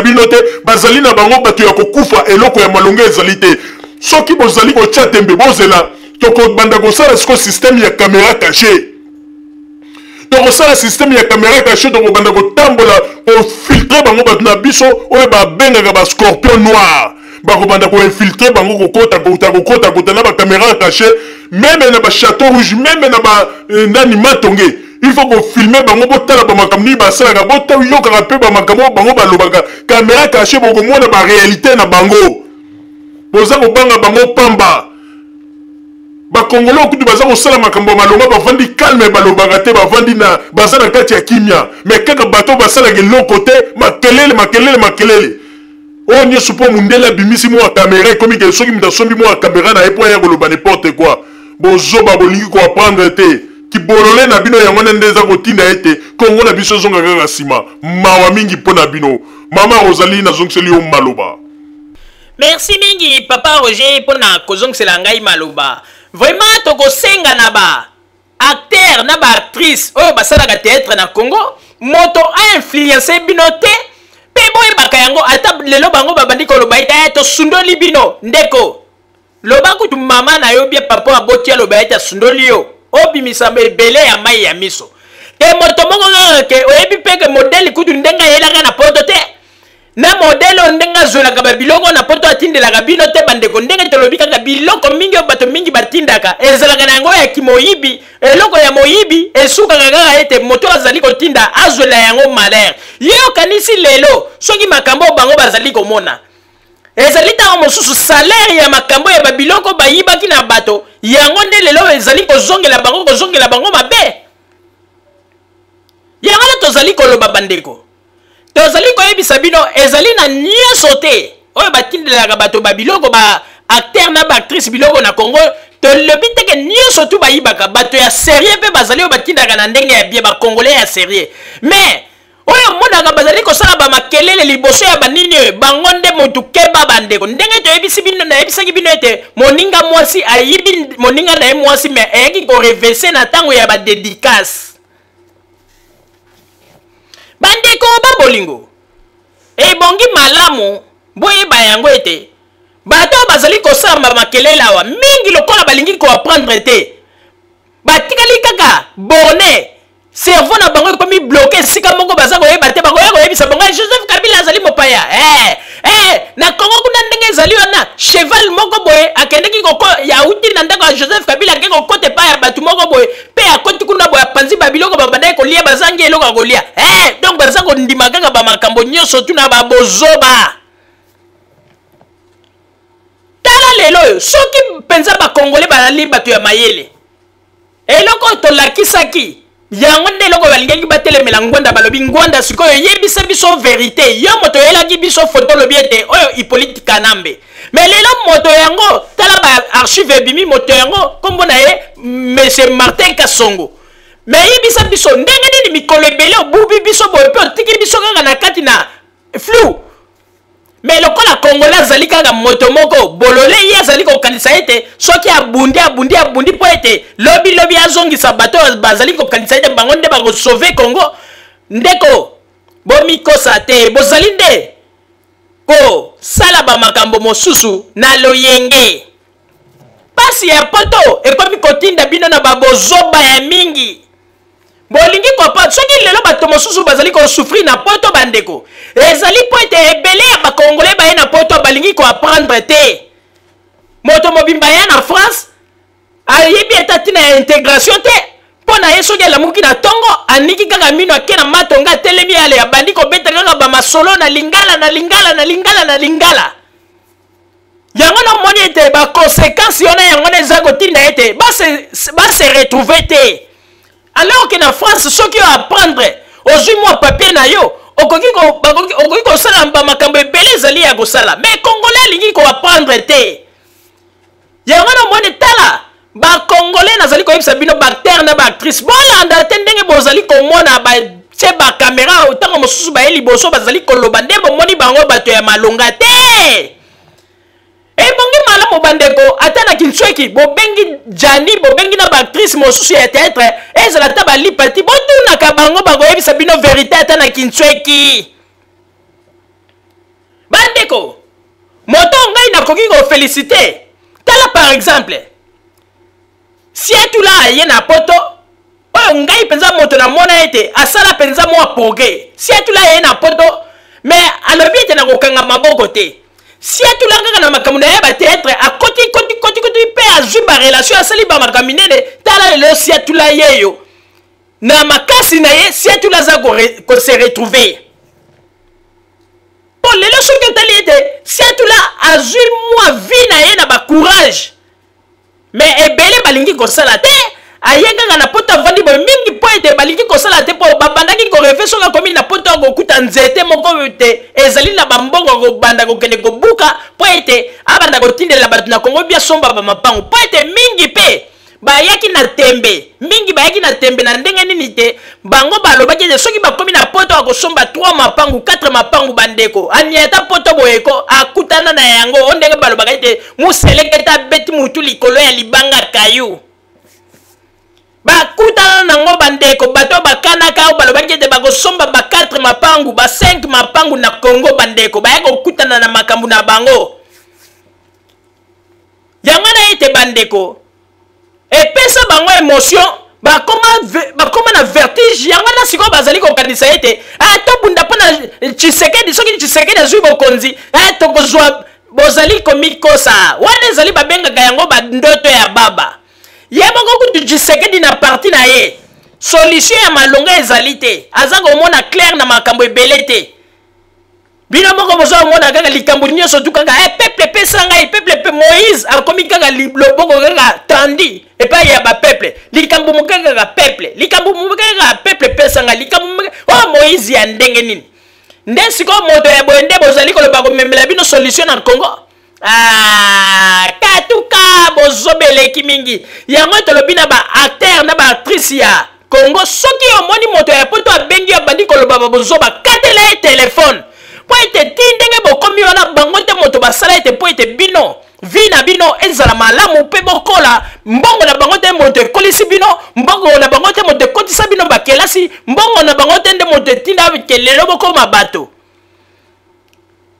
bino te bazali na bango bato ya kokufa eloko ya malonga ezali te soki bozali kotya tembe bozela tokobanda kosala siko système ya caméra caché tokosala système ya caméra caché tokobanda kotambola kofiltre bango bato na biso oyo babengaka bascorpion noir bakobanda koinfiltre bango kokota na bacaméra caché meme na bachateau rouge meme na nani matonge il faut kofilme bango botala bamakambo nini basalaka boyokaka mpe bamakambo bango balobaka caméra caché bokomona baréalité na bango boza kobanga bango pamba bakongolo okutu baza kosala makambo malonga bavandi calme balobaka te bavandi na baza na kati ya kimia mais kaka bato basalaka eloko te makelele oyo nyonso mpo mundele abimisi mwa kamera ekomi ke soki mutu asombi mwa kamera na ye mpo aya koloba n'importe quoi bozoba bolingi koapprendre te kibolole na bino yango nde eza kotinda ete kongo na biso ezonga kaka nsima mawa mingi mpo na bino mama Rosalie nazongiseli yo maloba. Merci mingi papa Roger mpo na kozongisela ngai maloba. Vraiment tokosenga na ba acteur acteur na ba actrice oyo basalaka théâtre na Congo moto a influencé binote pe boye baka yango ata lelo bango babandi koloba ita to sundoli bino ndeko loba kutu mama na yo bien papa abotia loba ita sundoli yo obimisa ebele ya mai ya miso te moto moko ke oyebi peke modèle kutu ndenga yelaka na poto te na modèle ndenga zolaka ba biloko na poto atindelaka bino te bandeko ndenge tolobi kaka biloko mingi bato mingi batindaka ezalaka na yango ya kimoyibi eloko ya moyibi esukaka kaka ete moto azali kotinda azwela yango malheur yo kanisi lelo soki makambo bango bazali komona ezali ntango mosusu salaire ya makambo ya babiloko bayibaki na bato yango nde lelo ezali kozongela bango mabe yango na tozali koloba bandeko tozali koyebisa bino ezali na nyonso te oyo batindelaka bato babiloko ba acteur na ba actrice biloko na Congo tolobi teke nyonso tu bayibaka bato ya sérieux mpe bazali oyo batindaka na ndenge ya bie bacongolais ya sérieux mais oyo monaka bazali kosala bamakelele liboso ya banini oyo bango nde motu keba bandeko ndenge toyebisi bino nayebisaki bino ete moninga mwasi ayibi moninga na ye mwasi me ayaki korevese na ntango ya badedikase bandeko babolingo ebongi malamu boyeba yango ete bato bazali kosamba makelele awa mingi lokola balingi koapprendre te batikali kaka borne cerveau na bango ekomi bloqué esika moko baza koyeba te bakoya koyebisa bango Joseph Kabila azali mopaya na Congo kuna ndenge ezali wana cheval moko boye akendeki yauti na ndako ya Joseph Kabila ake kokote pa ya bato moko boye pe akoti kuna boye apanzi babiloko babandaki kolia bazangi eloko ya kolia donc baza kondima kaka bamakambo nyonso tuna babozoba tala lelo oyo soki mpenza bakongole balali bato ya mayele eloko tolakisaki yango nde eloko balingaki batelemela ngwanda balobi ngwanda sikoyo yebisa biso verité yo moto oyelaki biso foto lobi ete oyo Hippolyte Kanambe mais lelo moto yango tala ba archive ebimi moto yango kombo na ye monsieur Martin Kasongo mais yebisa biso ndenge nini mikolo ebele obubi biso boye mpe otiki biso kaka na kati na flou mais lokola Congolais azali kaka moto moko bolole ye azali kokanisa ete soki abundi po ete lobi azongisa bato bazali kokanisa ete bango nde bakosauve Congo ndeko bomikosa te bozali nde kosala bamakambo mosusu na loyenge pasi ya poto ekomi kotinda bino na babozoba ya mingi bolingi kopa soki lelo bato mosusu bazali kosouffrir na poto bandeko ezali po ete ebele ya bakongolais baye na poto balingi koapprendre te moto mobimba ye na France ayebi eta ntina ya intégration te mpo na ye soki alamuki na ntongo aniki kaka mino ake na matonga atelemi ale abandi kobeta kaka bamasolo na lingala yango namoni ete baconséquence wana yango na eza kotinda ete base retrouve te alors que na France soki yo apprendre ozwi mwa papier na yo okoki kosala bamakambo ebele ezali ya kosala mais congolais alingi koapprendre te yango namoni tala bacongolais nazali koyebisa bino baacteur na baactrice bolanda te ndenge bozali komona batie bacaméra ntango mosusu baye liboso bazali koloba nde bomoni bango bato ya malonga te ebongi malamu bandeko ata na Kinshweki bobengi Jani bobengi na baactrice mosusu ya théâtre ezala ta balipati botunaka bango bakoyebisa bino vérité ata na Kinshweki bandeko moto ngai nakoki kofélicité tala par exemple si atula aye na poto oyo ngai mpenza moto namona ete asala mpenza mwa progrès si atula aye na poto mais alobi ete nakokanga maboko te si atula kaka na makambo na ye bateatre akoti mpe azwi barelation asali bamakambo minene tala lelo si atula yeyo na makasi na ye si atula aza kose retrouve mpo lelo soki otali ete si atula azwi mwa vi na ye na bacourage mais ebele balingi kosala te aye kaka na poto avandi boye mingi mpo ete balingi kosala te mpo babandaki koreve soki akomi na poto akokuta nzete moko te ezali na bambongo akobanda kokende kobuka mpo ete abanda kotindela bato na Kongo bia somba bamapango mpo ete mingi mpe bayaki na tembe mingi bayaki na tembe na ndenge nini te bango balobaki ete soki bakomi na poto akosomba 3 mapangu 4 mapangu bandeko aniata poto boyeko akutana na yango o ndenge balobaka ete museleke ta beti mutu likolo ya libanga kayu bakutana nango bandeko bato bakanaka o balobaki ete bakosomba ba 4 mapangu ba 5 mapangu na Congo bandeko baya kokutana na makambo na bango yango na ete bandeko epesa bango émotion bakoma na vertige yango na sikoyo bazali kokanisa ete tobunda mpo na Tshisekedi soki Tshisekedi azwi bokonzi tokozwa bozali komikosa wana ezali babengaka yango bandoto ya baba ye moko kutu Tshisekedi na parti na ye solution ya malonga ezali te aza komona clair na makambo ebele te bino moko bozo komona kaka likambo nyonso tu kaka peuple epesa ngai peuple pe Moïse akomi kaka loboko kaka tandi epai ya bapeuple likambo moke kaka peuple likambo moke kaka peuple epesa ngai likambo moke Moïse ya ndenge nini nde sikoyo moto ya boye nde bozali koloba komemela bino solution na Congo katuka bozobeleki mingi yango tolobi na ba acteur na ba actrice ya Congo soki omoni moto ya poto abengi abandi koloba bozoba katela ye telefone po ete ti ndenge bokomi wana bango te moto basala ete po ete bino vi na bino ezala malamu mpe bokola mbongo na bango te moto ekolisi bino mbongo na bango te moto ekotisa bino bakelasi mbongo na bango te nde moto etinda ke lelo bokoma bato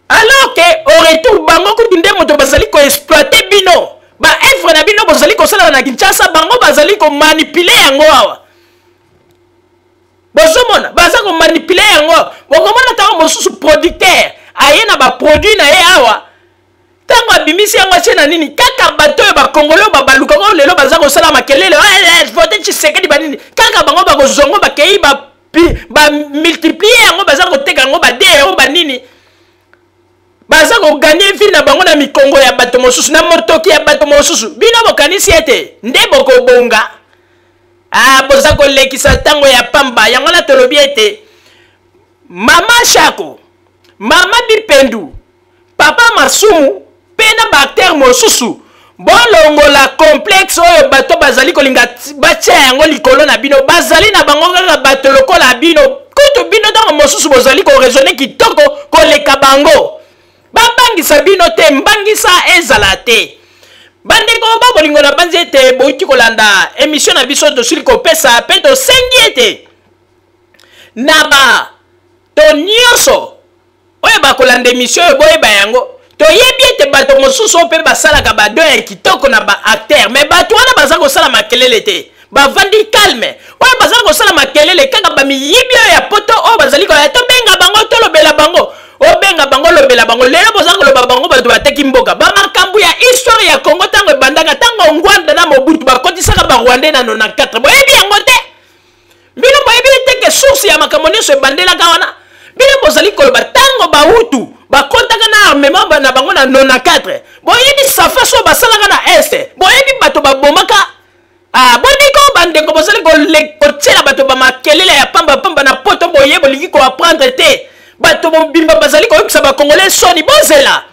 alors que au retour bango kutu nde moto bazali koexploite bino baevre na bino bozali kosala na Kinshasa bango bazali komanipule yango awa bozomona baza komanipule yango bokomona ntango mosusu producteur aye na baproduit na ye awa ntango abimisi yango atie na nini kaka bato oyo bakongole oyo babalukako lelo baza kosala makelele vote Tshisekedi banini kaka bango bakozongo bakei bamultiplie yango baza koteka yango bade yango banini baza koganye vi na bango na mikongo ya bato mosusu na motoki ya bato mosusu bino bokanisi ete nde bokobonga boza kolekisa ntango ya pamba yango na tolobi ete mama Shako mama Bipendu papa Masumu mpe na baacteur mosusu bolongola complexe oyo bato bazali kolinga batia yango likolo na bino bazali na bango kaka bato lokola bino kutu bino ntango mosusu bozali koraisonne kitoko koleka bango babangisa bino te mbangisa ezala te bandeko babolingo na banzi ete bouti kolanda émission na biso tosili kopesa mpe tosengi ete na bato nyonso oyo bakolanda émission oyo boyeba yango toyebi ete bato mosusu mpe basalaka badon ya kitoko na baacteur me bato wana baza kosala makelele te bavandi calme oyo bazali kosala makelele kaka bamiyibi oyo ya poto oyo bazali koya tobenga bango tolobela bango obenga bango lobela bango lelo bozali koloba bango bato bateki mboka bamakambo ya histoire ya Congo ntango ebandaka ntango Ngwanda na Mobutu bakotisaka barwandais na 94 boyebi yango te bino boyebi te ke source ya makambo nyonso ebandelaka wana bino bozali koloba ntango bahutu bakotaka na armement na bango na 94 boyebi safaso basalaka na este boyebi bato babomaka bondeko bandeko bozali kotiela bato bamakelele ya pamba na poto boye bolingi koapprendre te bato bobimba bazali koyebisa bakongolais soni bozela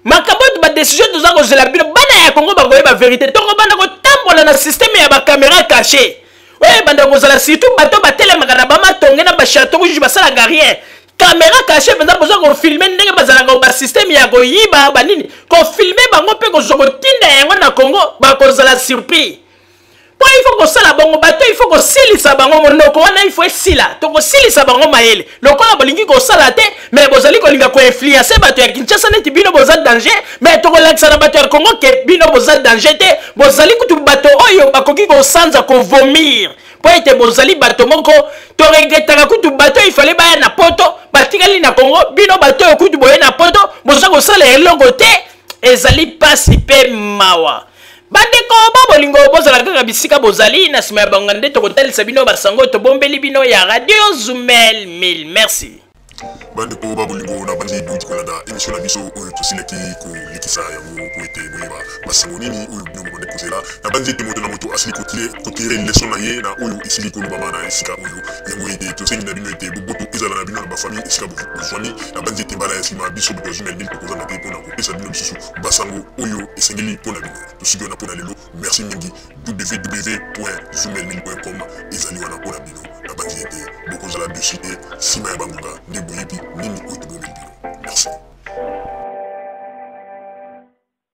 makambo badécision toza kozela bino bana ya Congo bakoyeba vérité tongo banda kotambola na systeme ya bacaméra caché oyo banda kozala surtout bato batelemaka na bamatonge na bachateau rouge basalaka rien caméra caché penza boza kofilme ndenge bazalaka basysteme ya koyiba banini kofilme bango mpe kozwa kotinda yango na Congo bakozala surpris po il faut kosala bango bato il faut kosilisa bango monoko wana il faut esila tokosilisa bango mayele lokola bolingi kosala te mais bozali kolinga koinfluence bato ya Kinshasa neti bino boza danger mais tokolakisa na bato ya Congo ke bino boza danger te bozali kutu bato oyo bakoki kosanza kovomir po ete bozali bato moko toregretaka kutu bato il fallait baya na poto batikali na Congo bino bato oyo kutu boye na poto boza kosala elongo te ezali pasi mpe mawa bandeko babolingo bozala kaka bisika bozali na nsima ya bango nde tokotalisa bino basango tobombeli bino ya radio Zumel 1000 merci bandeko babolingo na bandi bouti kolanda émission na biso oyo tosilaki kolekisa yango po ete boyeba basango nini oyo bino bokonde kozela na bandi ete moto na moto asili kotire leson na ye na oyo esili kolobama na esika oyo yango ete tosengi na bino ete boboto ezala na bino na bafamille esika bozwani na bandi ete mbala ya nsima biso bato ya Zumel 1000 tokozanga te mpona kopesa bino lisusu basango oyo esengeli mpona bino tosiki wana mpona lelo merci mingi www.zumel1000.com ezali wana mpona bino na bandi ete bokozala dessus te nsima ya bangonga nde boyebi nini oyo tobomeli bino merci